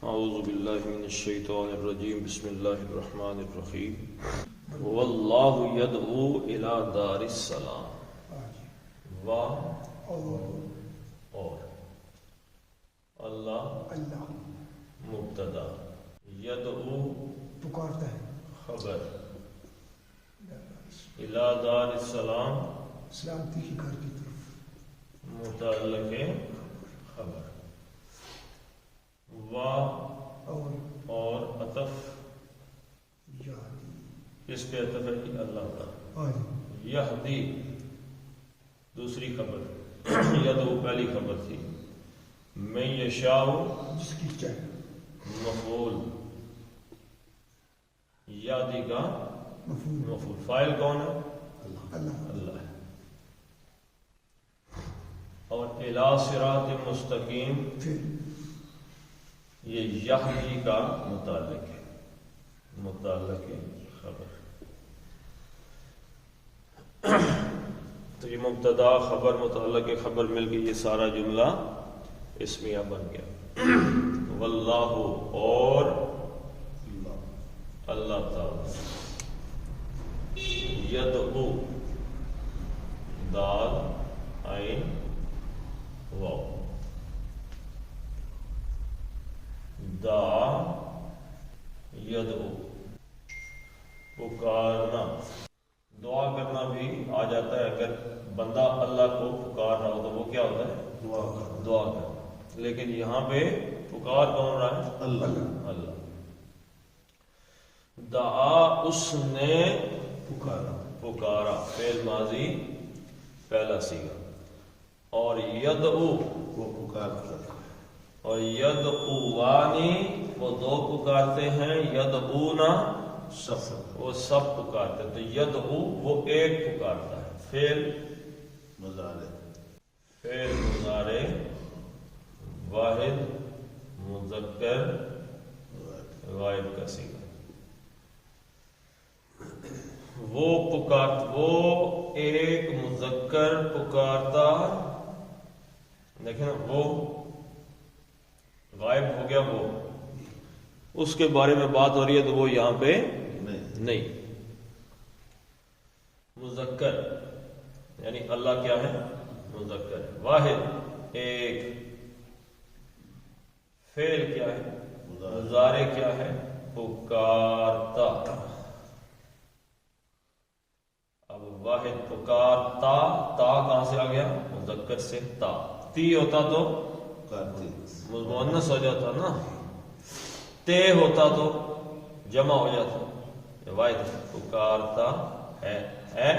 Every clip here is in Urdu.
اعوذ باللہ من الشیطان الرجیم بسم اللہ الرحمن الرحیم واللہ یدعو الی دار السلام اور اللہ مبتدا یدعو پکارتا ہے خبر الی دار السلام سلامتی کی گھر کی طرف متعلق خبر اور عطف اس پہ عطف ہے اللہ کا یہدی دوسری خبر یدعو پہلی خبر تھی میں یشاء جس کی چاہے مفعول یادی کا مفعول فاعل کون ہے اللہ ہے اور الی صراط مستقیم یہ یہدی کا متعلق ہے خبر تو یہ مبتدا خبر متعلق خبر مل کے یہ سارا جملہ اسمیہ بن گیا واللہ اور اللہ تعالی یدعو دال عین واو دا یدعو پکارنا دعا کرنا بھی آ جاتا ہے اگر بندہ اللہ کو پکار رہا ہو تو وہ کیا ہوتا ہے دعا کرنا لیکن یہاں پہ پکار کون رہا ہے اللہ دعا اس نے پکارا فعل ماضی پہلا صیغہ اور یدعو وہ پکارتا ہے اور یدعوانی وہ دو پکارتے ہیں یدعونا وہ سب پکارتے ہیں تو یدعو وہ ایک پکارتا ہے فعل مضارع واحد مذکر غائب کا صیغہ وہ ایک مذکر پکارتا دیکھیں نا وہ غائب ہو گیا وہ اس کے بارے میں بات ہو رہی ہے تو وہ یہاں پہ نہیں مذکر یعنی اللہ کیا ہے مذکر ہے واحد ایک فعل کیا ہے مضارع کیا ہے پکارتا اب واحد پکارتا تا کہاں سے آ گیا مذکر سے تا تی ہوتا تو مؤنث ہو جاتا نا تے ہوتا تو جمع ہو جاتا واحد پکارتا ہے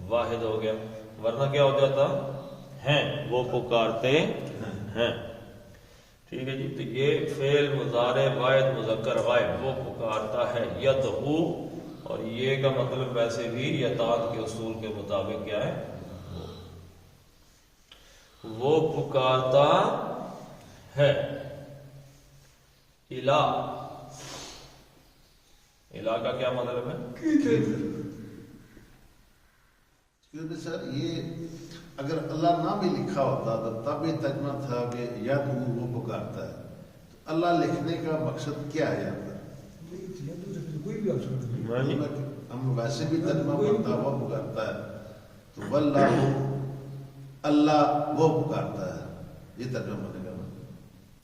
واحد ہو گیا ورنہ کیا ہو جاتا ہیں وہ پکارتے ہیں ٹھیک ہے جی تو یہ فعل مضارع واحد مذکر غائب وہ پکارتا ہے یدعو اور یہ کا مطلب ویسے بھی یتاد کے اصول کے مطابق کیا ہے وہ پکارتا ہے الہ کا کیا مطلب ہے کیونکہ سر یہ اگر اللہ نہ بھی لکھا ہوتا تو تب یہ ترجمہ تھا کہ یدعو وہ پکارتا ہے تو اللہ لکھنے کا مقصد کیا ہے یہاں پر ہم ویسے بھی ترجمہ پڑھتا وہ پکارتا ہے تو واللہ اللہ وہ پکارتا ہے یہ ترجمہ بنے گا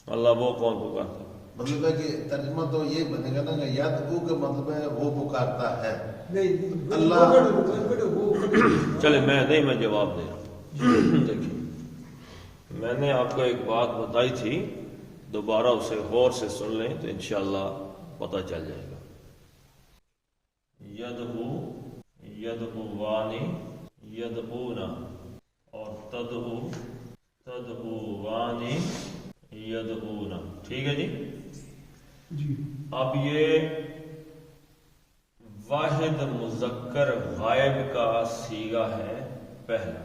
اللہ وہ کون پکارتا ہے مطلب ہے کہ ترجمہ تو یہ بنے گا نا کہ یدعو کا مطلب ہے وہ پکارتا ہے اللہ چلے میں جواب دے رہا ہوں دیکھیے میں نے آپ کو ایک بات بتائی تھی دوبارہ اسے غور سے سن لیں تو انشاءاللہ پتہ چل جائے گا یدعو یدعوانی یدعونا اور تدعوانی یدعونا ٹھیک ہے جی اب یہ واحد مذکر غائب کا صیغہ ہے پہلا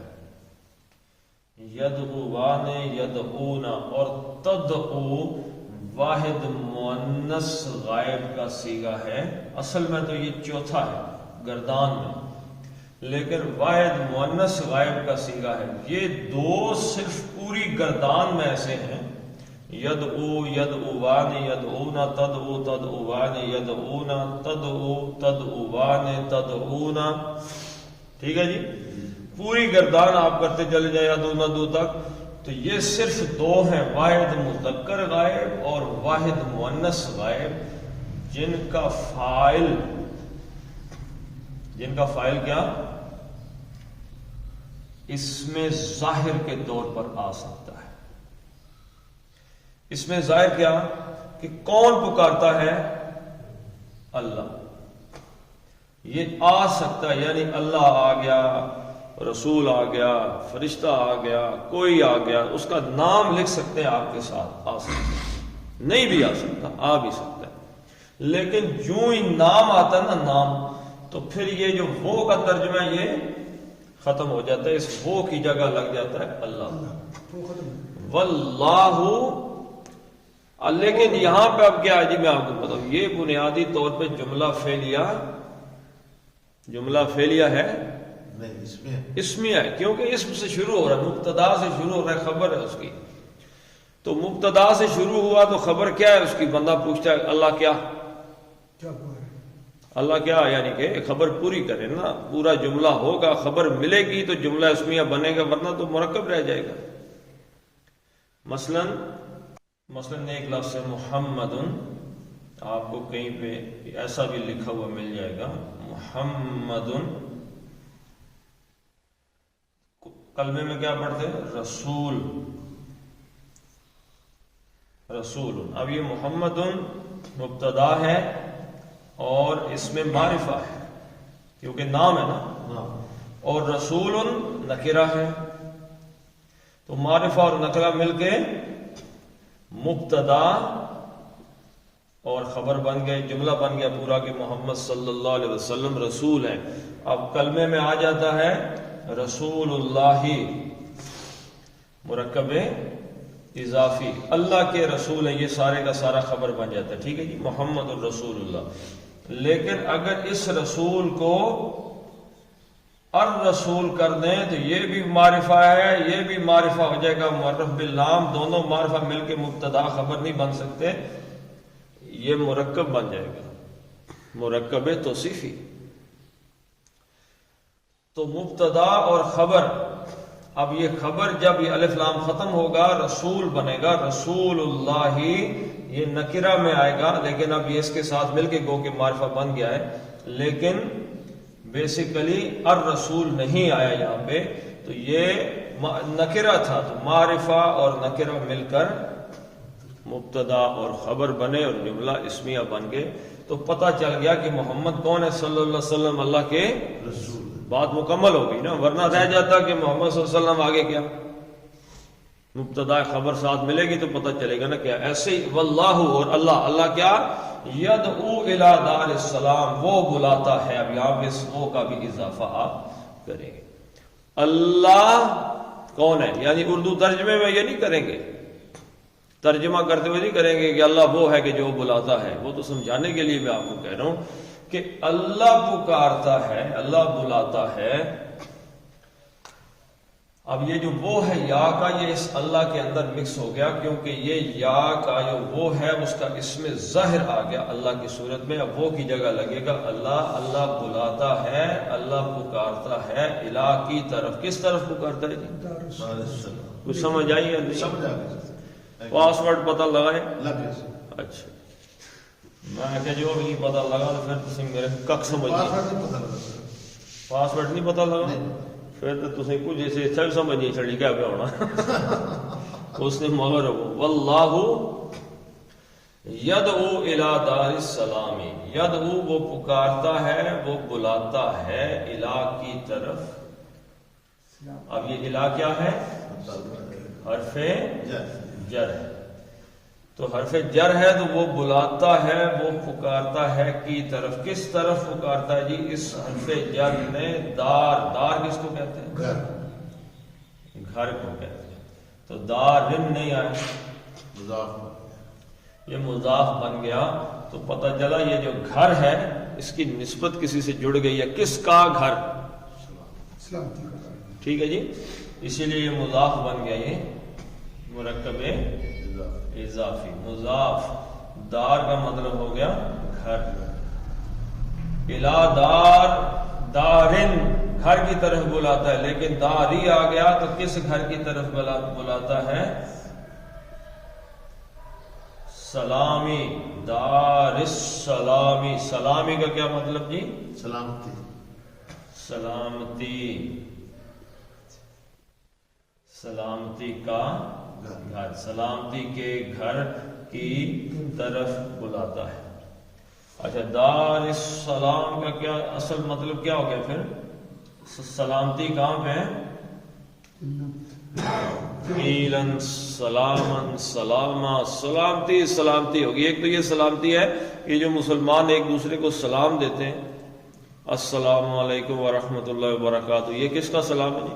یدعوان یدعونا اور تدعو واحد مؤنث غائب کا صیغہ ہے اصل میں تو یہ چوتھا ہے گردان میں لیکن واحد مؤنث غائب کا صیغہ ہے یہ دو صرف پوری گردان میں ایسے ہیں یدعو یدعوان یدعون تدعو تدعوان یدعون تدعو تدعوان تدعون. ٹھیک ہے جی. پوری گردان آپ کرتے چلے جائیں یدعون دو تک. تو یہ صرف دو ہیں، واحد مذکر غائب اور واحد مؤنث غائب، جن کا فاعل کیا اس میں ظاہر کے طور پر آ سکتا ہے. اس میں ظاہر کیا کہ کون پکارتا ہے؟ اللہ. یہ آ سکتا ہے، یعنی اللہ آ گیا، رسول آ گیا، فرشتہ آ گیا، کوئی آ گیا، اس کا نام لکھ سکتے ہیں آپ کے ساتھ، آ سکتا ہے. نہیں بھی آ سکتا، آ بھی سکتا ہے. لیکن جو ہی نام آتا ہے نا، نام، تو پھر یہ جو وہ کا ترجمہ یہ ختم ہو جاتا ہے، اس وہ کی جگہ لگ جاتا ہے اللہ. وہ ختم ہے. واللہ. لیکن یہاں پہ اب کیا ہے جی، میں آپ کو بتاؤں، یہ بنیادی طور پہ جملہ فعلیہ ہے نہیں، اسمیہ ہے، کیونکہ اسم سے شروع ہو رہا ہے، مبتدا سے شروع ہو رہا ہے، خبر ہے اس کی. تو مبتدا سے شروع ہوا تو خبر کیا ہے اس کی؟ بندہ پوچھتا ہے اللہ کیا؟ کیا ہوا ہے؟ اللہ کیا؟ یعنی کہ خبر پوری کرے نا. پورا جملہ ہوگا، خبر ملے گی تو جملہ اسمیہ بنے گا، ورنہ تو مرکب رہ جائے گا. مثلا ایک لفظ ہے محمد، آپ کو کہیں پہ ایسا بھی لکھا ہوا مل جائے گا محمد. کلمے میں کیا پڑھتے ہیں؟ رسول. اب یہ محمد مبتدا ہے اور اس میں معرفہ ہے کیونکہ نام ہے نا، اور رسول نکرہ ہے. تو معرفہ اور نکرہ مل کے مبتدا اور خبر بن گئے، جملہ بن گیا پورا کہ محمد صلی اللہ علیہ وسلم رسول ہیں. اب کلمے میں آ جاتا ہے رسول اللہ، مرکب اضافی، اللہ کے رسول ہیں، یہ سارے کا سارا خبر بن جاتا ہے. ٹھیک ہے جی، محمد الرسول اللہ. لیکن اگر اس رسول کو الرسول کر دیں تو یہ بھی معرفہ ہے، یہ بھی معرفہ ہو جائے گا، معرف بالنام، دونوں معرفہ مل کے مبتدا خبر نہیں بن سکتے، یہ مرکب بن جائے گا، مرکب توصیفی. تو مبتدا اور خبر، اب یہ خبر جب یہ الف لام ختم ہوگا رسول بنے گا، رسول اللہ، یہ نکرہ میں آئے گا، لیکن اب یہ اس کے ساتھ مل کے گو کہ معرفہ بن گیا ہے. لیکن بیسیکلی الرسول نہیں آیا یہاں پہ، تو یہ نکرہ تھا، تو معرفہ اور نکرہ مل کر مبتدا اور خبر بنے اور جملہ اسمیہ بن گئے. تو پتہ چل گیا کہ محمد کون ہے؟ صلی اللہ علیہ وسلم اللہ کے رسول. بات مکمل ہو گئی نا، ورنہ رہ جاتا کہ محمد صلی اللہ علیہ وسلم آگے کیا، مبتدا خبر ساتھ ملے گی تو پتہ چلے گا نا کیا. ایسے ہی واللہ، اور اللہ کیا؟ یدعو الی دار السلام، وہ بلاتا ہے. اب یہاں پہ اس وہ کا بھی اضافہ آپ کریں گے. اللہ کون ہے؟ یعنی اردو ترجمے میں یہ نہیں کریں گے، ترجمہ کرتے ہوئے نہیں کریں گے کہ اللہ وہ ہے کہ جو بلاتا ہے. وہ تو سمجھانے کے لیے میں آپ کو کہہ رہا ہوں کہ اللہ پکارتا ہے، اللہ بلاتا ہے. اب یہ جو وہ ہے یا کا، یہ اس اللہ کے اندر مکس ہو گیا، کیونکہ یہ یا کا جو وہ ہے اس کا اس میں ظاہر آ گیا اللہ کی صورت میں. اب وہ کی جگہ لگے گا اللہ بلاتا ہے، اللہ پکارتا ہے الہ کی طرف. کس طرف پکارتا ہے جی؟ کچھ سمجھ آئی یا نہیں؟ سمجھ آ گیا. پاسورڈ پتہ لگائے؟ لگے. اچھا، میں کہ جو بھی نہیں پتہ لگا تو پھر تسی میرے کک سمجھ پاسورڈ نہیں پتہ لگا، پھر تو تسی کچھ ایسے اچھا بھی سمجھ نہیں چڑی کیا پہ ہونا. اس نے مگر واللہ یدعو الی دار السلام، یدعو وہ پکارتا ہے، وہ بلاتا ہے الہ کی طرف. اب یہ الہ کیا ہے؟ حرف جر ہے. تو حرف جر ہے تو وہ بلاتا ہے، وہ پکارتا ہے کی طرف. کس طرف پکارتا ہے جی؟ اس حرف جر میں دار کس کو کہتے ہیں؟ گھر کو کہتے ہیں. تو دار نہیں آیا، یہ مضاف بن گیا. تو پتہ چلا یہ جو گھر ہے اس کی نسبت کسی سے جڑ گئی ہے. کس کا گھر؟ سلامتی کا. ٹھیک ہے جی، اسی لیے یہ مضاف بن گیا، یہ مرکب اضافی مضاف، دار کا مطلب ہو گیا گھر، الا دار دارن گھر کی طرف بلاتا ہے، لیکن داری آ گیا تو کس گھر کی طرف بلاتا ہے؟ سلامی، دار السلامی، سلامی کا کیا مطلب جی؟ سلامتی، سلامتی، سلامتی کا گھر، سلامتی کے گھر کی طرف بلاتا ہے۔ اچھا، دار السلام کا کیا اصل مطلب کیا ہو گیا پھر؟ سلامتی کہاں پہ ہے؟ قیلن سلامن سلاما، سلامتی سلامتی ہوگی۔ ایک تو یہ سلامتی ہے کہ جو مسلمان ایک دوسرے کو سلام دیتے ہیں، السلام علیکم ورحمۃ اللہ وبرکاتہ، یہ کس کا سلام ہے جی؟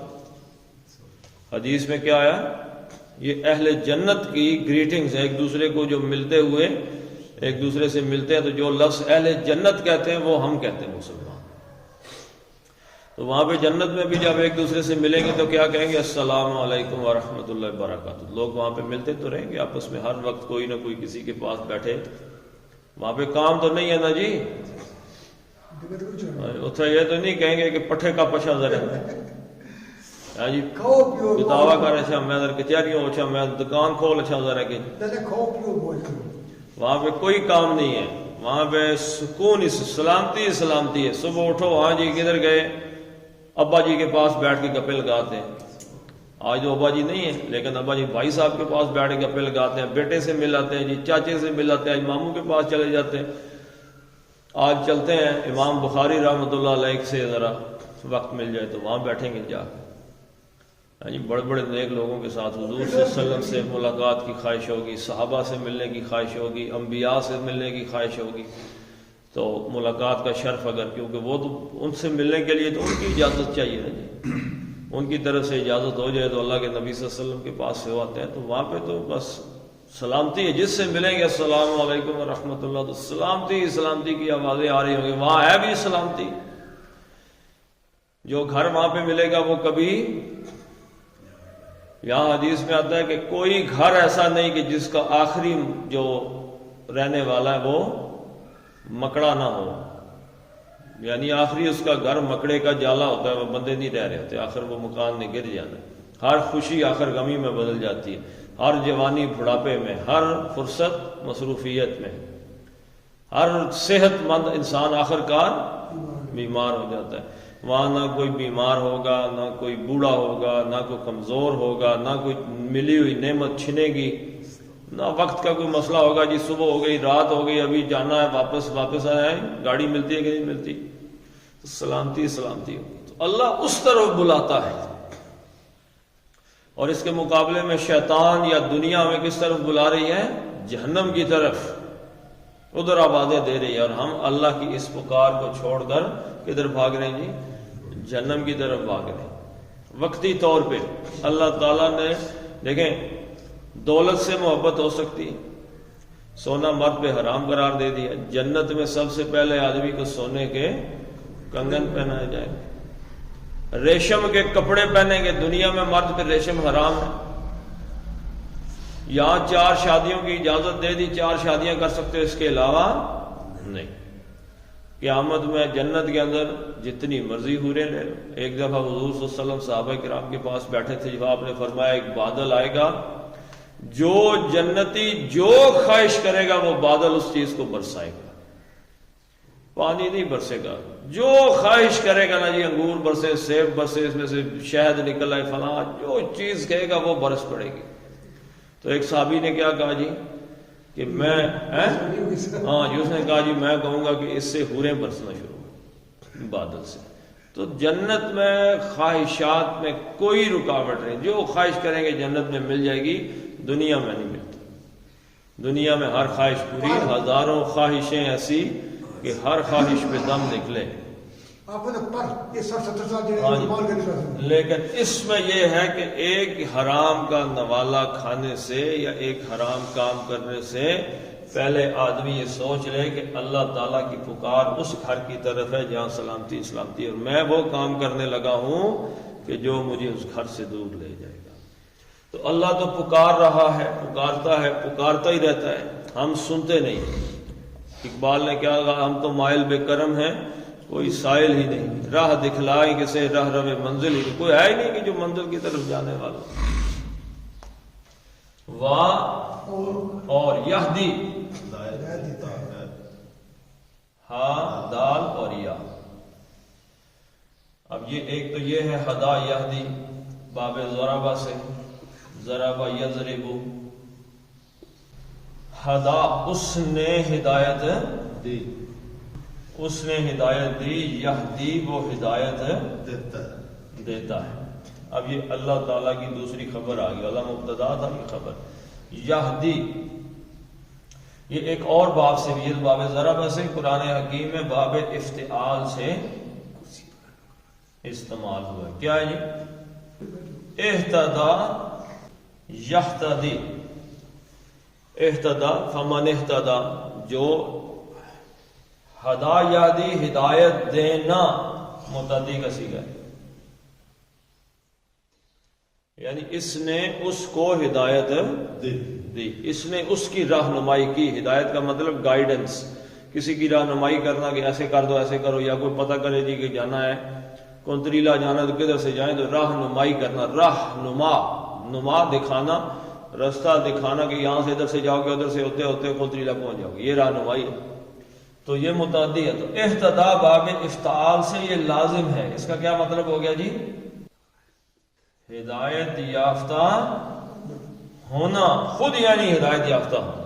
حدیث میں کیا آیا؟ یہ اہل جنت کی گریٹنگز ہے، ایک دوسرے کو جو ملتے ہوئے ایک دوسرے سے ملتے ہیں، تو جو لفظ اہل جنت کہتے ہیں وہ ہم کہتے ہیں مسلمان۔ تو وہاں پہ جنت میں بھی جب ایک دوسرے سے ملیں گے تو کیا کہیں گے؟ السلام علیکم ورحمۃ اللہ وبرکاتہ۔ لوگ وہاں پہ ملتے تو رہیں گے آپس میں، ہر وقت کوئی نہ کوئی کسی کے پاس بیٹھے، وہاں پہ کام تو نہیں ہے نا جی، اتنے یہ تو نہیں کہیں گے کہ پٹھے کا پچھا ذرا ہاں جی بتاوا کر اچھا میں کچہریوں اچھا میں دکان کھول اچھا ذرا کہ وہاں پہ کوئی کام نہیں ہے، وہاں پہ سکون، سلامتی سلامتی ہے۔ صبح اٹھو، ہاں جی کدھر گئے؟ ابا جی کے پاس بیٹھ کے گپے لگاتے ہیں۔ آج تو ابا جی نہیں ہے، لیکن ابا جی بھائی صاحب کے پاس بیٹھ کے گپے لگاتے ہیں، بیٹے سے مل آتے ہیں جی، چاچے سے مل آتے ہیں، آج ماموں کے پاس چلے جاتے ہیں۔ آج چلتے ہیں امام بخاری رحمۃ اللہ علیہ سے ذرا وقت مل جائے تو وہاں بیٹھیں گے جا کے، ہاں جی بڑے بڑے نیک لوگوں کے ساتھ حضور صلی اللہ علیہ وسلم سے ملاقات کی خواہش ہوگی، صحابہ سے ملنے کی خواہش ہوگی، انبیاء سے ملنے کی خواہش ہوگی، تو ملاقات کا شرف اگر، کیونکہ وہ تو ان سے ملنے کے لیے تو ان کی اجازت چاہیے نا جی، ان کی طرف سے اجازت ہو جائے تو اللہ کے نبی صلی اللہ علیہ وسلم کے پاس سے آتے ہیں، تو وہاں پہ تو بس سلامتی ہے، جس سے ملیں گے السلام علیکم ورحمۃ اللہ، تو سلامتی سلامتی کی آوازیں آ رہی ہوں گی، وہاں ہے بھی سلامتی۔ جو گھر وہاں پہ ملے گا وہ کبھی، یہاں حدیث میں آتا ہے کہ کوئی گھر ایسا نہیں کہ جس کا آخری جو رہنے والا ہے وہ مکڑا نہ ہو، یعنی آخری اس کا گھر مکڑے کا جالا ہوتا ہے، وہ بندے نہیں رہ رہے ہوتے، آخر وہ مکان نے گر جانا ہے۔ ہر خوشی آخر غمی میں بدل جاتی ہے، ہر جوانی بڑھاپے میں، ہر فرصت مصروفیت میں، ہر صحت مند انسان آخر کار بیمار ہو جاتا ہے۔ وہاں نہ کوئی بیمار ہوگا، نہ کوئی بوڑھا ہوگا، نہ کوئی کمزور ہوگا، نہ کوئی ملی ہوئی نعمت چھنے گی، نہ وقت کا کوئی مسئلہ ہوگا جی صبح ہو گئی رات ہو گئی ابھی جانا ہے واپس آیا ہے، گاڑی ملتی ہے کہ نہیں ملتی، تو سلامتی سلامتی ہوگی۔ تو اللہ اس طرف بلاتا ہے، اور اس کے مقابلے میں شیطان یا دنیا میں کس طرف بلا رہی ہے؟ جہنم کی طرف، ادھر آوازیں دے رہی ہے، اور ہم اللہ کی اس پکار کو چھوڑ کر کدھر بھاگ رہے ہیں جی؟ جہنم کی طرف بھاگ رہے ہیں۔ وقتی طور پہ اللہ تعالیٰ نے، دیکھیں دولت سے محبت ہو سکتی ہے، سونا مرد پہ حرام قرار دے دیا، جنت میں سب سے پہلے آدمی کو سونے کے کنگن پہنائے جائیں گے، ریشم کے کپڑے پہنیں گے، دنیا میں مرد پہ ریشم حرام ہے، یہاں 4 شادیوں کی اجازت دے دی، 4 شادیاں کر سکتے، اس کے علاوہ نہیں۔ قیامت میں جنت کے اندر جتنی مرضی حوریں لے لو۔ ایک دفعہ حضور صلی اللہ علیہ وسلم صحابہ کرام کے پاس بیٹھے تھے، جب آپ نے فرمایا ایک بادل آئے گا، جو جنتی جو خواہش کرے گا وہ بادل اس چیز کو برسائے گا، پانی نہیں برسے گا، جو خواہش کرے گا نا جی، انگور برسے، سیب برسے، اس میں سے شہد نکل آئے، فلاں جو چیز کہے گا وہ برس پڑے گی۔ تو ایک صحابی نے کیا کہا جی کہ میں ہاں جی، اس نے کہا جی میں کہوں گا کہ اس سے حوریں برسنا شروع ہو بادل سے۔ تو جنت میں خواہشات میں کوئی رکاوٹ نہیں، جو خواہش کریں گے جنت میں مل جائے گی، دنیا میں نہیں ملتی۔ دنیا میں ہر خواہش پوری، ہزاروں خواہشیں ایسی کہ ہر خواہش پہ دم نکلے، لیکن اس میں یہ ہے کہ ایک حرام کا نوالا کھانے سے یا ایک حرام کام کرنے سے پہلے آدمی یہ سوچ لے کہ اللہ تعالیٰ کی پکار اس گھر کی طرف ہے جہاں سلامتی سلامتی ہے، اور میں وہ کام کرنے لگا ہوں کہ جو مجھے اس گھر سے دور لے جائے گا۔ تو اللہ تو پکار رہا ہے، پکارتا ہی رہتا ہے، ہم سنتے نہیں۔ اقبال نے کیا کہا، ہم تو مائل بے کرم ہیں، کوئی سائل ہی نہیں، راہ دکھلائیں کسے راہ رو منزل ہی نہیں، کوئی ہے ہی نہیں کہ جو منزل کی طرف جانے والا۔ اور یہدی، ہدایت دیتا ہے۔ ہاں دال اور یا۔ اب یہ ایک تو یہ ہے ہدا یہدی، باب ضربہ سے، ضربہ یضربو، ہدا اس نے ہدایت دی اس نے ہدایت دی، یہدی وہ ہدایت دیتا ہے۔ اب یہ اللہ تعالیٰ کی دوسری خبر آ گئی، اللہ مبتدا تھا، یہ خبر یہدی۔ یہ ایک اور باب سے بھی، باب ضربہ سے قرآن حکیم میں باب افتعال سے استعمال ہوا ہے۔ کیا ہے جی؟ اہتدا یہتدی، اہتدا فمن اہتدا، جو ہدا یادی ہدایت دینا متعدی کا صیغہ ہے، یعنی اس نے اس کو ہدایت دی، اس نے اس کی رہنمائی کی۔ ہدایت کا مطلب گائیڈنس، کسی کی رہنمائی کرنا کہ ایسے کر دو ایسے کرو، یا کوئی پتہ کرے جی کہ جانا ہے کنتریلا جانا تو کدھر سے جائیں، تو رہنمائی کرنا، نما دکھانا، رستہ دکھانا کہ یہاں سے ادھر سے جاؤ گے، ادھر سے ہوتے ہوتے کنتریلا پہنچ جاؤ گے، یہ رہنمائی ہے۔ تو یہ متعدی ہے، تو اہتدا باب افتعال سے یہ لازم ہے۔ اس کا کیا مطلب ہو گیا جی؟ ہدایت یافتہ ہونا، خود یعنی ہدایت یافتہ ہونا،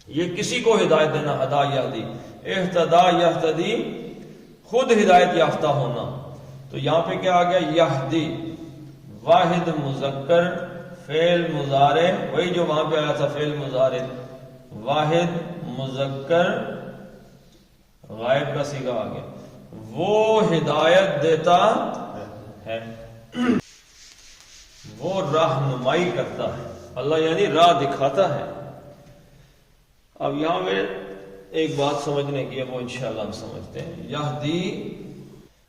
یہ کسی کو ہدایت دینا، ہدا یہدی، اہتدا یہتدی، خود ہدایت یافتہ ہونا۔ تو یہاں پہ کیا آ گیا؟ یہدی، واحد مذکر فعل مضارع، وہی جو وہاں پہ آیا تھا فعل مضارع، واحد مذکر غائب کا صیغہ آ گیا، وہ ہدایت دیتا ہے، وہ رہنمائی کرتا ہے، اللہ یعنی راہ دکھاتا ہے۔ اب یہاں میں ایک بات سمجھنے کی ہے، وہ انشاءاللہ ہم سمجھتے ہیں۔ یہدی،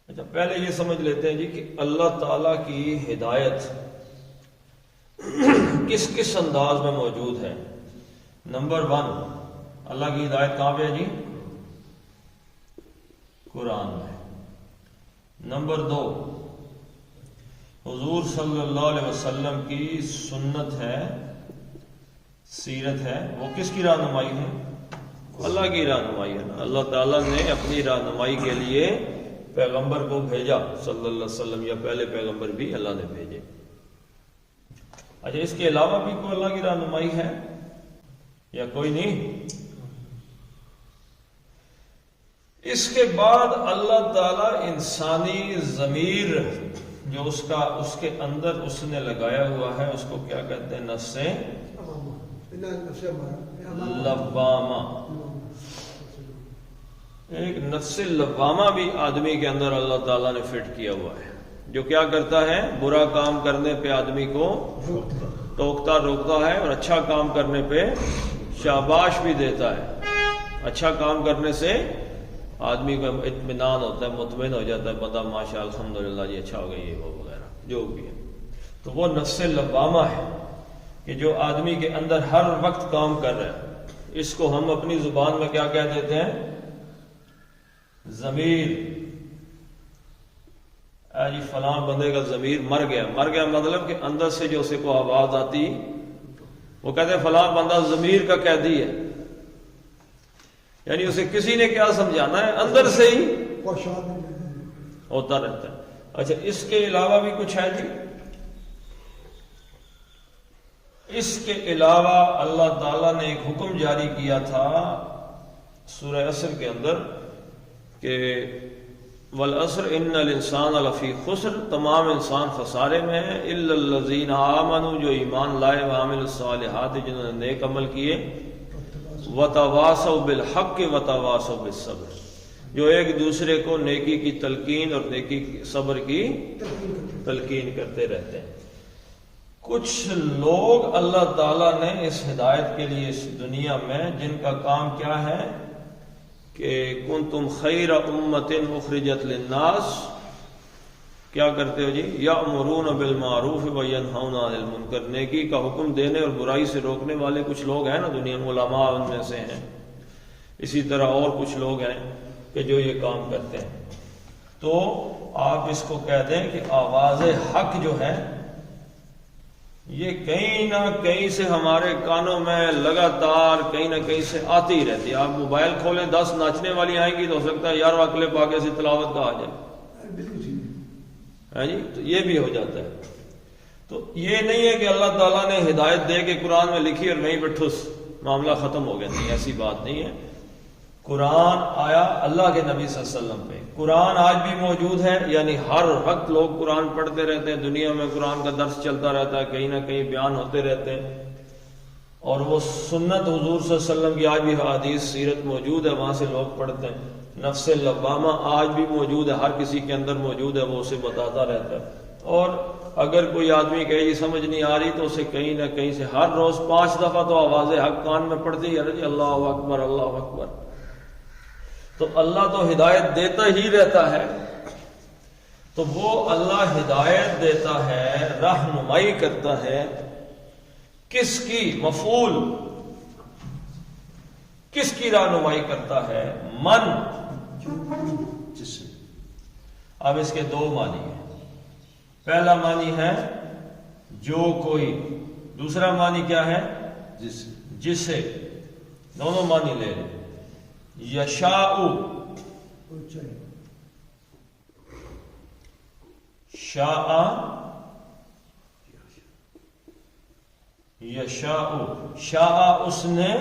اچھا پہلے یہ سمجھ لیتے ہیں جی کہ اللہ تعالیٰ کی ہدایت کس کس انداز میں موجود ہے۔ نمبر 1، اللہ کی ہدایت کہاں پہ ہے جی؟ قرآن میں۔ نمبر 2، حضور صلی اللہ علیہ وسلم کی سنت ہے، سیرت ہے، وہ کس کی رہنمائی ہے؟ اللہ کی رہنمائی ہے نا۔ اللہ تعالیٰ نے اپنی رہنمائی کے لیے پیغمبر کو بھیجا صلی اللہ علیہ وسلم، یا پہلے پیغمبر بھی اللہ نے بھیجے۔ اچھا اس کے علاوہ بھی کوئی اللہ کی رہنمائی ہے یا کوئی نہیں؟ اس کے بعد اللہ تعالیٰ انسانی ضمیر جو اس کے اندر اس نے لگایا ہوا ہے، اس کو کیا کہتے ہیں؟ نفس لوامہ۔ ایک نفس لوامہ بھی آدمی کے اندر اللہ تعالیٰ نے فٹ کیا ہوا ہے، جو کیا کرتا ہے؟ برا کام کرنے پہ آدمی کو ٹوکتا روکتا ہے، اور اچھا کام کرنے پہ شاباش بھی دیتا ہے۔ اچھا کام کرنے سے آدمی کو اطمینان ہوتا ہے، مطمئن ہو جاتا ہے بندہ، ماشاء اللہ الحمدللہ جی اچھا ہو گیا، یہ وہ وغیرہ جو بھی ہے۔ تو وہ نفس لوامہ ہے کہ جو آدمی کے اندر ہر وقت کام کر رہا ہے۔ اس کو ہم اپنی زبان میں کیا کہہ دیتے ہیں؟ ضمیر۔ جی فلاں بندے کا ضمیر مر گیا۔ مر گیا مطلب کہ اندر سے جو اسے کو آواز آتی، وہ کہتے ہیں فلاں بندہ ضمیر کا قیدی ہے، یعنی اسے کسی نے کیا سمجھانا ہے، اندر سے ہی ہوتا رہتا ہے۔ اچھا اس کے علاوہ بھی کچھ ہے جی؟ اس کے علاوہ اللہ تعالیٰ نے ایک حکم جاری کیا تھا سورہ عصر کے اندر کہ والعصر ان الانسان لفی خسر، تمام انسان خسارے میں ہیں، الا الذین آمنوا، جو ایمان لائے، وعملوا الصالحات، جنہوں نے نیک عمل کیے، وتواصوا بالحق وتواصوا بالصبر، جو ایک دوسرے کو نیکی کی تلقین اور نیکی کی صبر کی تلقین کرتے رہتے ہیں۔ کچھ لوگ اللہ تعالیٰ نے اس ہدایت کے لیے اس دنیا میں، جن کا کام کیا ہے کہ کنتم خیر امت اخرجت للناس، کیا کرتے ہو جی؟ یأمرون بالمعروف وینہون عن المنکر، نیکی کا حکم دینے اور برائی سے روکنے والے کچھ لوگ ہیں نا دنیا میں، علماء ان میں سے ہیں، اسی طرح اور کچھ لوگ ہیں کہ جو یہ کام کرتے ہیں. تو آپ اس کو کہتے ہیں کہ آواز حق جو ہے یہ کہیں نہ کہیں سے ہمارے کانوں میں لگاتار کہیں نہ کہیں سے آتی ہی رہتی ہے. آپ موبائل کھولیں 10 ناچنے والی آئیں گی تو ہو سکتا ہے 11واں کلپ آگے سے تلاوت کا آ جائے، بالکل ٹھیک ہے جی. تو یہ بھی ہو جاتا ہے. تو یہ نہیں ہے کہ اللہ تعالیٰ نے ہدایت دے کے قرآن میں لکھی اور وہیں پہ ٹھس معاملہ ختم ہو گیا، نہیں، ایسی بات نہیں ہے. قرآن آیا اللہ کے نبی صلی اللہ علیہ وسلم پہ، قرآن آج بھی موجود ہے، یعنی ہر وقت لوگ قرآن پڑھتے رہتے ہیں، دنیا میں قرآن کا درس چلتا رہتا ہے، کہیں نہ کہیں بیان ہوتے رہتے ہیں. اور وہ سنت حضور صلی اللہ علیہ وسلم کی آج بھی حدیث سیرت موجود ہے، وہاں سے لوگ پڑھتے ہیں. نفس لوامہ آج بھی موجود ہے، ہر کسی کے اندر موجود ہے، وہ اسے بتاتا رہتا ہے. اور اگر کوئی آدمی کہے یہ سمجھ نہیں آ رہی تو اسے کہیں نہ کہیں سے ہر روز 5 دفعہ تو آواز حق کان میں پڑتی ہے، جی اللہ اکبر اللہ اکبر. تو اللہ تو ہدایت دیتا ہی رہتا ہے. تو وہ اللہ ہدایت دیتا ہے، رہنمائی کرتا ہے، کس کی؟ مفعول، کس کی رہنمائی کرتا ہے؟ من. جس سے اب اس کے 2 معنی ہیں. پہلا معنی ہے جو کوئی، دوسرا معنی کیا ہے؟ جس سے جسے. دونوں معنی لے لیں. یشاء، شاء، یشاء. شاء اس نے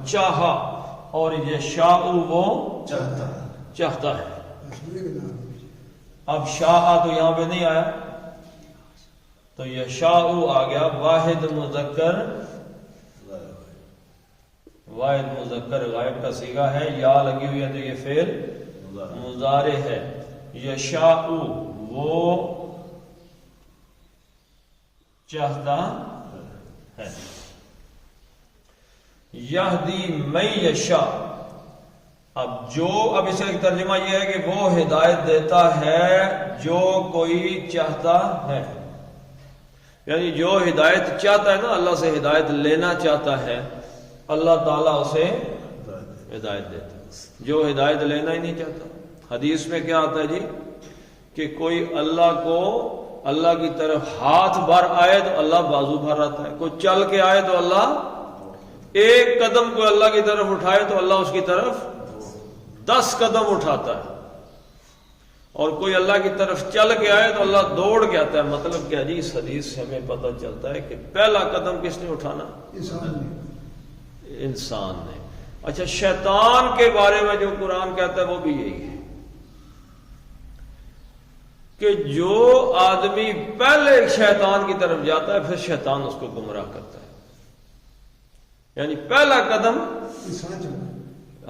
چاہا، اور یشاء وہ چاہتا ہے. اب شاء تو یہاں پہ نہیں آیا، تو یشاء آ گیا. واحد مذکر، واحد مذکر غائب کا صیغہ ہے، یا لگی ہوئی ہے تو یہ فعل مضارع ہے. یشاء وہ چاہتا ہے. یہدی من یشاء. اب اس کا ایک ترجمہ یہ ہے کہ وہ ہدایت دیتا ہے جو کوئی چاہتا ہے، یعنی جو ہدایت چاہتا ہے نا، اللہ سے ہدایت لینا چاہتا ہے، اللہ تعالیٰ اسے ہدایت دیتا ہے. جو ہدایت لینا ہی نہیں چاہتا، حدیث میں کیا آتا ہے جی کہ کوئی اللہ کی طرف ہاتھ بھر آئے تو اللہ بازو بھر آتا ہے، کوئی چل کے آئے تو اللہ ایک قدم کو اللہ کی طرف اٹھائے تو اللہ اس کی طرف 10 قدم اٹھاتا ہے، اور کوئی اللہ کی طرف چل کے آئے تو اللہ دوڑ کے آتا ہے. مطلب کیا جی؟ اس حدیث سے ہمیں پتہ چلتا ہے کہ پہلا قدم کس نے اٹھانا؟ انسان نے. اچھا، شیطان کے بارے میں جو قرآن کہتا ہے وہ بھی یہی ہے کہ جو آدمی پہلے شیطان کی طرف جاتا ہے پھر شیطان اس کو گمراہ کرتا ہے. یعنی پہلا قدم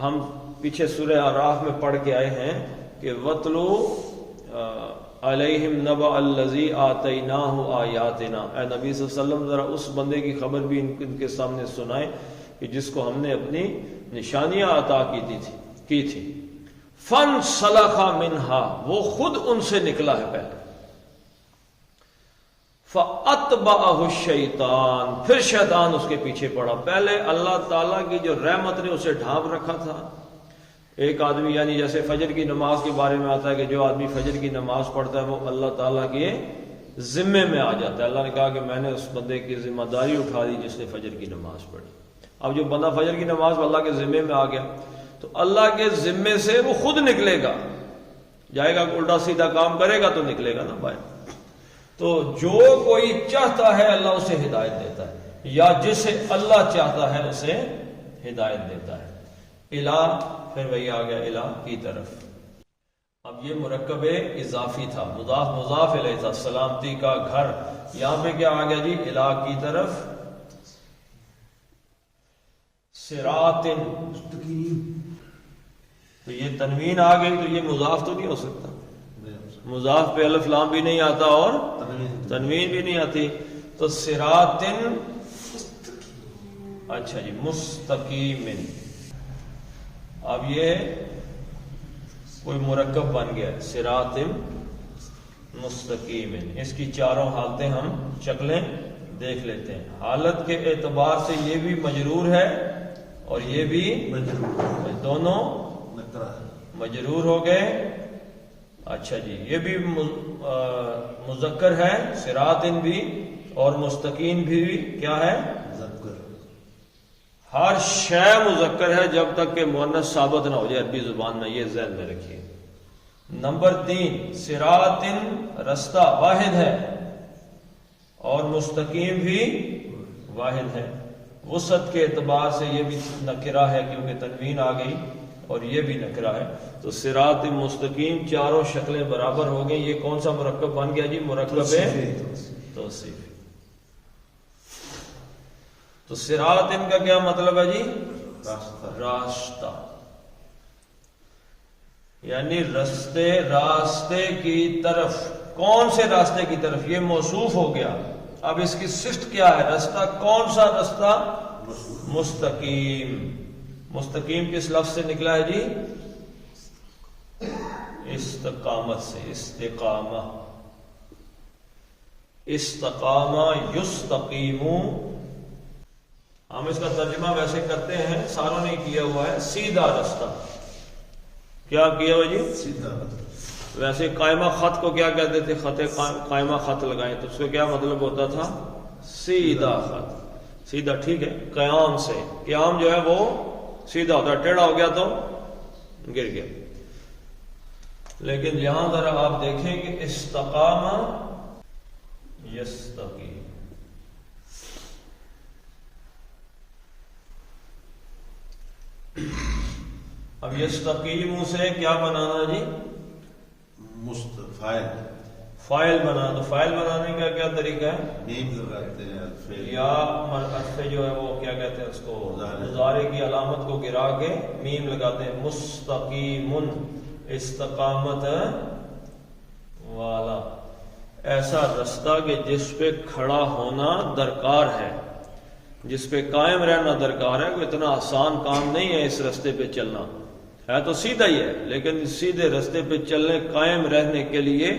ہم پیچھے سورہ اعراف میں پڑھ کے آئے ہیں کہ وَاتْلُو عَلَيْهِمْ نَبَأَ الَّذِي آتَيْنَاهُ آيَاتِنَا. اے نبی صلی اللہ علیہ وسلم ذرا اس بندے کی خبر بھی ان کے سامنے سنائیں کہ جس کو ہم نے اپنی نشانیاں عطا کی تھی. فَانْسَلَخَ مِنْهَا، وہ خود ان سے نکلا ہے پہلے. فَأَتْبَعَهُ الشَّيْطَانُ، پھر شیطان اس کے پیچھے پڑا. پہلے اللہ تعالیٰ کی جو رحمت نے اسے ڈھانپ رکھا تھا. ایک آدمی، یعنی جیسے فجر کی نماز کے بارے میں آتا ہے کہ جو آدمی فجر کی نماز پڑھتا ہے وہ اللہ تعالیٰ کے ذمے میں آ جاتا ہے. اللہ نے کہا کہ میں نے اس بندے کی ذمہ داری اٹھا دی جس نے فجر کی نماز پڑھی. اب جو بندہ فجر کی نماز اللہ کے ذمے میں آ گیا تو اللہ کے ذمے سے وہ خود نکلے گا، جائے گا الٹا سیدھا کام کرے گا تو نکلے گا نا بھائی. تو جو کوئی چاہتا ہے اللہ اسے ہدایت دیتا ہے، یا جسے اللہ چاہتا ہے اسے ہدایت دیتا ہے. الہ، پھر وہی آ گیا الہ کی طرف. اب یہ مرکب اضافی تھا، مضاف مضاف الیہ تھا، سلامتی کا گھر. یہاں پہ کیا آ گیا جی؟ الہ کی طرف. صراط، تو یہ تنوین آ گئی تو یہ مضاف تو نہیں ہو سکتا، مضاف پہ الف لام بھی نہیں آتا اور تنوین بھی نہیں آتی. تو صراط، اچھا جی، مستقیم. اب یہ کوئی مرکب بن گیا، صراط مستقیم. اس کی چاروں حالتیں ہم شکلیں دیکھ لیتے ہیں. حالت کے اعتبار سے یہ بھی مجرور ہے اور یہ بھی دونوں مجرور ہو گئے. اچھا جی، یہ بھی مذکر ہے، صراط بھی، اور مستقیم بھی کیا ہے؟ ہر شے مذکر ہے جب تک کہ مؤنث ثابت نہ ہو جائے عربی زبان میں، یہ ذہن میں رکھیے. نمبر 3، صراط رستہ واحد ہے اور مستقیم بھی واحد ہے. وسعت کے اعتبار سے یہ بھی نکرہ ہے کیونکہ تنوین آ گئی، اور یہ بھی نکرہ ہے. تو صراط مستقیم چاروں شکلیں برابر ہو گئی. یہ کون سا مرکب بن گیا جی؟ مرکب توصیف. تو صراط کا کیا مطلب ہے جی؟ راستہ، یعنی راستے کی طرف. کون سے راستے کی طرف؟ یہ موصوف ہو گیا. اب اس کی صفت کیا ہے؟ رستہ. کون سا رستہ؟ مستقیم. مستقیم کس لفظ سے نکلا ہے جی؟ استقامت سے. استقامہ. استقامہ یستقیم. ہم اس کا ترجمہ ویسے کرتے ہیں، ساروں نے کیا ہوا ہے، سیدھا رستہ. کیا کیا ہوا جی؟ سیدھا. ویسے قائمہ خط کو کیا کہتے تھے؟ خط قائمہ خط لگائیں تو اس کا کیا مطلب ہوتا تھا؟ سیدھا خط. سیدھا، ٹھیک ہے. قیام سے، قیام جو ہے وہ سیدھا ہوتا ہے، ٹیڑھا ہو گیا تو گر گیا. لیکن یہاں ذرا آپ دیکھیں کہ استقامہ یستقیم. اب یستقیم سے کیا بنانا جی؟ فائل بنانا. تو فائل بنانے کا کیا طریقہ ہے؟ میم لگاتے ہیں، یا مرکز جو ہے وہ کیا کہتے ہیں اس کو؟ مضارع کی علامت کو گرا کے میم لگاتے ہیں. مستقیم، استقامت والا. ایسا رستہ کہ جس پہ کھڑا ہونا درکار ہے، جس پہ قائم رہنا درکار ہے. کوئی اتنا آسان کام نہیں ہے اس رستے پہ چلنا. ہے تو سیدھا ہی ہے، لیکن سیدھے رستے پہ چلنے، قائم رہنے کے لیے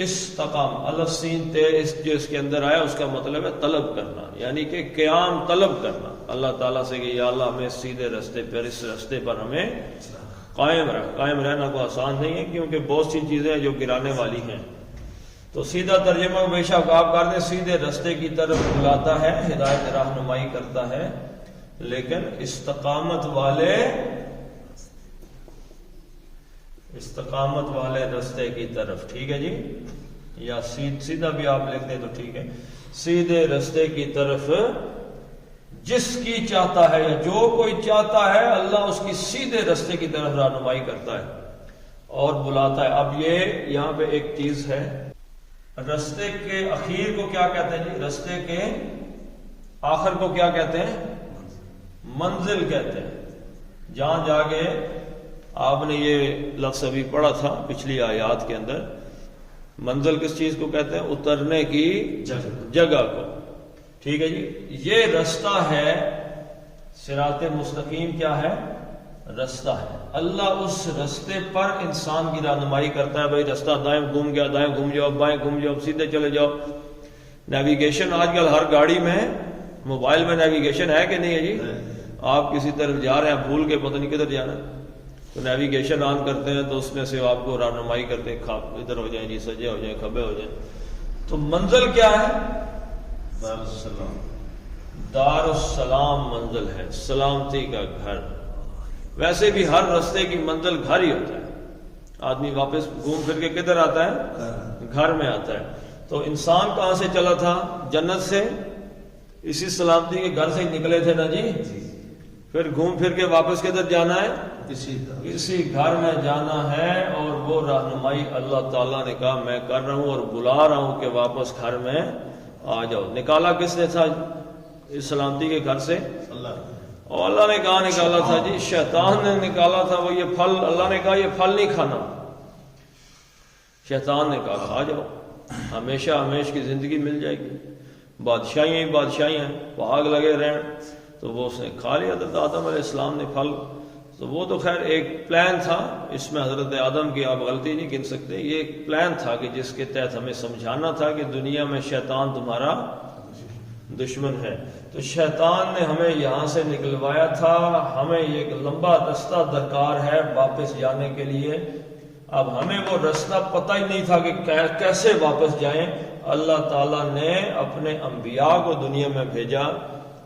استقام، الف سین تے جو اس کے اندر آیا اس کا مطلب ہے طلب کرنا، یعنی کہ قیام طلب کرنا اللہ تعالیٰ سے کہ یا اللہ ہمیں سیدھے رستے پر، اس رستے پر ہمیں قائم رکھ. قائم رہنا کو آسان نہیں ہے کیونکہ بہت سی چیزیں جو گرانے والی ہیں. تو سیدھا ترجمہ بے شک آپ کر دیں، سیدھے رستے کی طرف بلاتا ہے، ہدایت رہنمائی کرتا ہے. لیکن استقامت والے رستے کی طرف. ٹھیک ہے جی، یا سیدھا بھی آپ لکھ دیں تو ٹھیک ہے. سیدھے رستے کی طرف جس کی چاہتا ہے، یا جو کوئی چاہتا ہے، اللہ اس کی سیدھے رستے کی طرف رہنمائی کرتا ہے اور بلاتا ہے. اب یہ یہاں پہ ایک چیز ہے، رستے کے اخیر کو کیا کہتے ہیں جی؟ رستے کے آخر کو کیا کہتے ہیں؟ منزل کہتے ہیں. جہاں جا کے آپ نے یہ لفظ ابھی پڑھا تھا پچھلی آیات کے اندر، منزل کس چیز کو کہتے ہیں؟ اترنے کی جگہ کو. ٹھیک ہے جی. یہ رستہ ہے، صراط مستقیم کیا ہے؟ رستہ ہے. اللہ اس رستے پر انسان کی رہنمائی کرتا ہے. بھائی رستہ دائیں گھوم گیا، دائیں گھوم جاؤ، بائیں گھوم جاؤ، سیدھے چلے جاؤ. نیویگیشن آج کل ہر گاڑی میں، موبائل میں نیویگیشن ہے کہ نہیں ہے جی؟ آپ کسی طرف جا رہے ہیں، بھول کے پتہ نہیں کدھر جانا ہے، تو نیویگیشن آن کرتے ہیں تو اس میں سے آپ کو رہنمائی کرتے ہیں، ادھر ہو جائیں جی، سجے ہو جائیں، کھبے ہو جائیں. تو منزل کیا ہے؟ دار السلام منزل ہے، سلامتی کا گھر. ویسے بھی ہر رستے کی منزل گھر ہی ہوتا ہے. آدمی واپس گھوم پھر کے کدھر آتا ہے؟ گھر میں آتا ہے. تو انسان کہاں سے چلا تھا؟ جنت سے. اسی سلامتی کے گھر سے ہی نکلے تھے نا جی. پھر گھوم پھر کے واپس کدھر جانا ہے؟ اسی گھر میں جانا ہے. اور وہ رہنمائی اللہ تعالیٰ نے کہا میں کر رہا ہوں اور بلا رہا ہوں کہ واپس گھر میں آ جاؤ. نکالا کس نے تھا اس سلامتی کے گھر سے؟ اور اللہ نے کہا نکالا تھا جی؟ شیطان نے نکالا تھا. وہ یہ پھل، اللہ نے کہا یہ پھل نہیں کھانا. شیطان نے کہا کھا جاؤ، ہمیشہ ہمیش کی زندگی مل جائے گی، بادشاہیاں بادشاہیاں، وہ آگ لگے رہن. تو وہ اس نے کھا لیا. حضرت آدم علیہ السلام نے پھل تو وہ تو خیر ایک پلان تھا، اس میں حضرت آدم کی آپ غلطی نہیں گن سکتے، یہ ایک پلان تھا کہ جس کے تحت ہمیں سمجھانا تھا کہ دنیا میں شیطان تمہارا دشمن ہے۔ تو شیطان نے ہمیں یہاں سے نکلوایا تھا، ہمیں ایک لمبا رستہ درکار ہے واپس جانے کے لیے۔ اب ہمیں وہ رستہ پتہ ہی نہیں تھا کہ کیسے واپس جائیں۔ اللہ تعالیٰ نے اپنے انبیاء کو دنیا میں بھیجا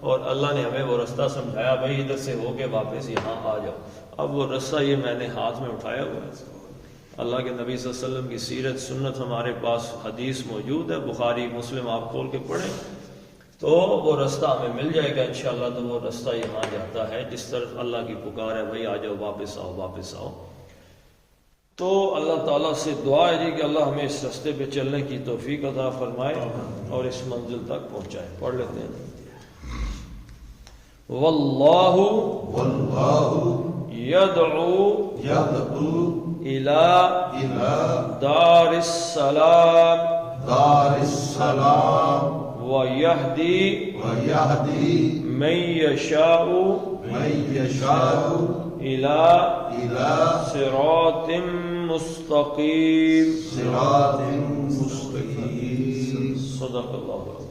اور اللہ نے ہمیں وہ رستہ سمجھایا، بھائی ادھر سے ہو کے واپس یہاں آ جاؤ۔ اب وہ رستہ یہ میں نے ہاتھ میں اٹھایا ہوا ہے۔ اللہ کے نبی صلی اللہ علیہ وسلم کی سیرت سنت ہمارے پاس حدیث موجود ہے، بخاری مسلم آپ کھول کے پڑھیں تو وہ رستہ ہمیں مل جائے گا انشاءاللہ۔ تو وہ رستہ یہاں جاتا ہے جس طرف اللہ کی پکار ہے، بھائی آ جاؤ، واپس آؤ، واپس آؤ۔ تو اللہ تعالیٰ سے دعا ہے جی کہ اللہ ہمیں اس رستے پہ چلنے کی توفیق عطا فرمائے اور اس منزل تک پہنچائے۔ پڑھ لیتے ہیں۔ واللہ یدعو الی دار السلام ویہدی من یشاء الی صراط مستقیم۔ صدق اللہ العظیم۔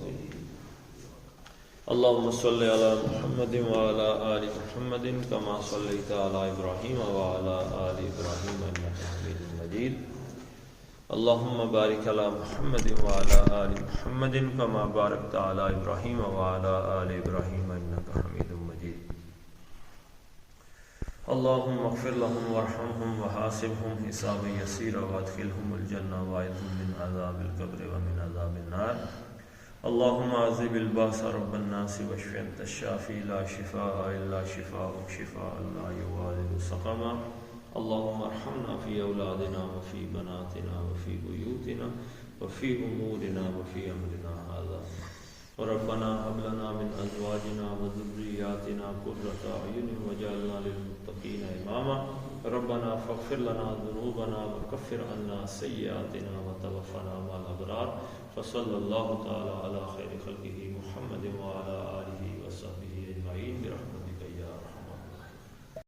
اللهم صل على محمد وعلى آل محمد كما صليت على إبراهيم وعلى آل إبراهيم إنك حميد مجيد۔ اللهم بارك على محمد وعلى آل محمد كما باركت على إبراهيم وعلى آل إبراهيم إنك حميد مجيد۔ اللهم اغفر لهم وارحمهم وحاسبهم حسابا يسيرا وادخلهم الجنة وأعذهم من عذاب القبر ومن عذاب النار۔ اللهم عذب الباس رب الناس واشف انت الشافي لا شفاء الا شفاءك شفاء لا يغادر سقما۔ اللهم ارحمنا في اولادنا وفي بناتنا وفي بيوتنا وفي امورنا وفي امرنا هذا۔ ربنا هب لنا من ازواجنا وذرياتنا قرة اعين واجعلنا للمتقين اماما۔ ربنا فاغفر لنا ذنوبنا وكفر عنا سيئاتنا وتوفنا مع الابرار۔ فصلى الله تعالى على خير خلقه محمد